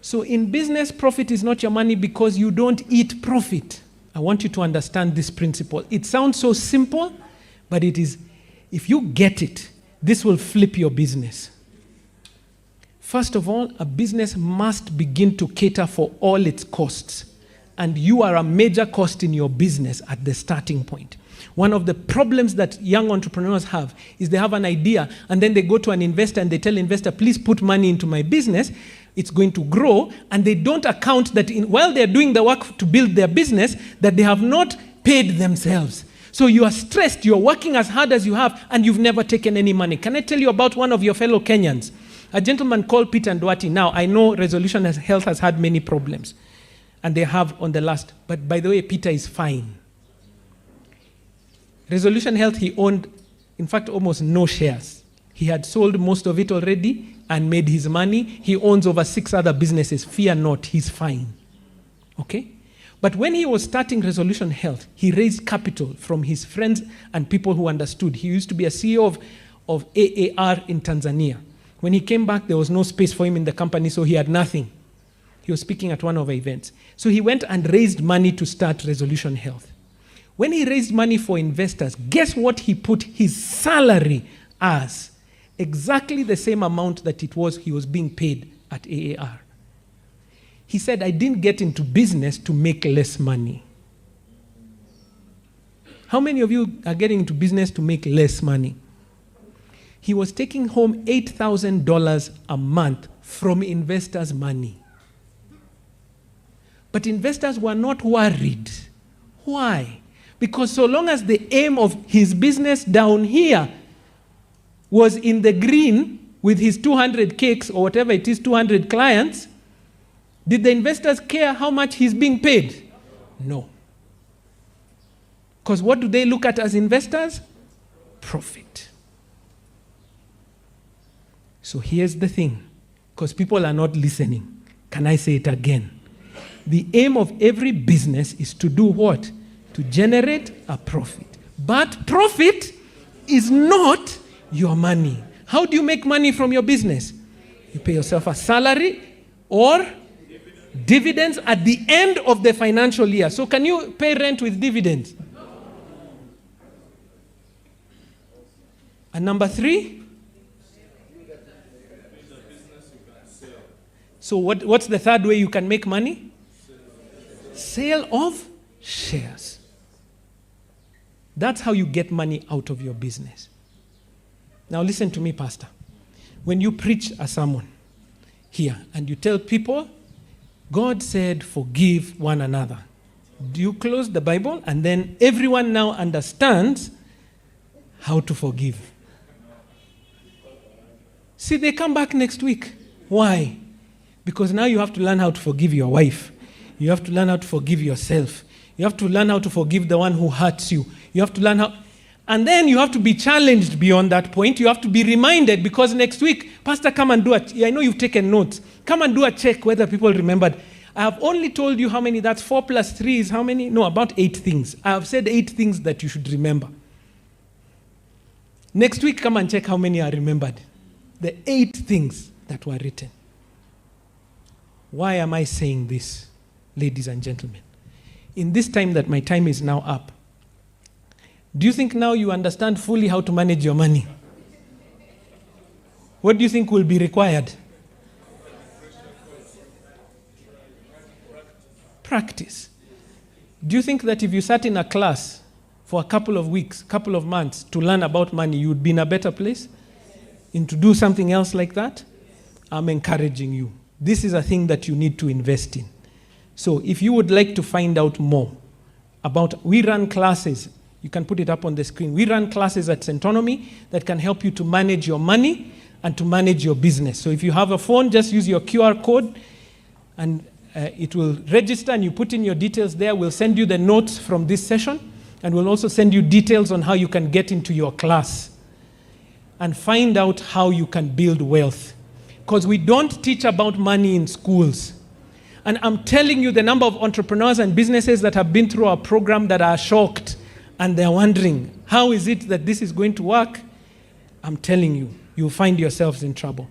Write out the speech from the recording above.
So in business, profit is not your money because you don't eat profit. I want you to understand this principle. It sounds so simple, but it is, if you get it, this will flip your business. First of all, a business must begin to cater for all its costs. And you are a major cost in your business at the starting point. One of the problems that young entrepreneurs have is they have an idea and then they go to an investor and they tell investor, please put money into my business. It's going to grow. And they don't account that while they're doing the work to build their business, that they have not paid themselves. So you are stressed, you're working as hard as you have, and you've never taken any money. Can I tell you about one of your fellow Kenyans? A gentleman called Peter Ndwati. Now, I know Resolution Health has had many problems, and they have on the last. But by the way, Peter is fine. Resolution Health, he owned, in fact, almost no shares. He had sold most of it already and made his money. He owns over 6 other businesses. Fear not, he's fine. Okay? But when he was starting Resolution Health, he raised capital from his friends and people who understood. He used to be a CEO of AAR in Tanzania. When he came back, there was no space for him in the company, so he had nothing. He was speaking at one of our events. So he went and raised money to start Resolution Health. When he raised money for investors, guess what he put his salary as? Exactly the same amount that he was being paid at AAR. He said, I didn't get into business to make less money. How many of you are getting into business to make less money? He was taking home $8,000 a month from investors' money. But investors were not worried. Why? Because so long as the aim of his business down here was in the green with his 200 cakes or whatever it is, 200 clients, did the investors care how much he's being paid? No. Because what do they look at as investors? Profit. So here's the thing, because people are not listening. Can I say it again? The aim of every business is to do what? To generate a profit. But profit is not your money. How do you make money from your business? You pay yourself a salary or dividends at the end of the financial year. So can you pay rent with dividends? And number 3? So what's the third way you can make money? Sale of shares. That's how you get money out of your business. Now listen to me, Pastor. When you preach a sermon here and you tell people, God said, forgive one another. Do you close the Bible and then everyone now understands how to forgive? See, they come back next week. Why? Because now you have to learn how to forgive your wife. You have to learn how to forgive yourself. You have to learn how to forgive the one who hurts you. You have to learn how... And then you have to be challenged beyond that point. You have to be reminded, because next week, Pastor, come and do I know you've taken notes. Come and do a check whether people remembered. I have only told you how many, that's 4 plus 3 is how many? No, about 8 things. I have said 8 things that you should remember. Next week, come and check how many are remembered. The 8 things that were written. Why am I saying this, ladies and gentlemen? In this time that my time is now up, do you think now you understand fully how to manage your money? What do you think will be required? Practice. Do you think that if you sat in a class for a couple of weeks, couple of months to learn about money, you would be in a better place? And to do something else like that? I'm encouraging you. This is a thing that you need to invest in. So if you would like to find out more about, we run classes. You can put it up on the screen. We run classes at Centonomy that can help you to manage your money and to manage your business. So if you have a phone, just use your QR code and it will register and you put in your details there. We'll send you the notes from this session and we'll also send you details on how you can get into your class and find out how you can build wealth. Because we don't teach about money in schools. And I'm telling you the number of entrepreneurs and businesses that have been through our program that are shocked and they're wondering, how is it that this is going to work? I'm telling you, you'll find yourselves in trouble.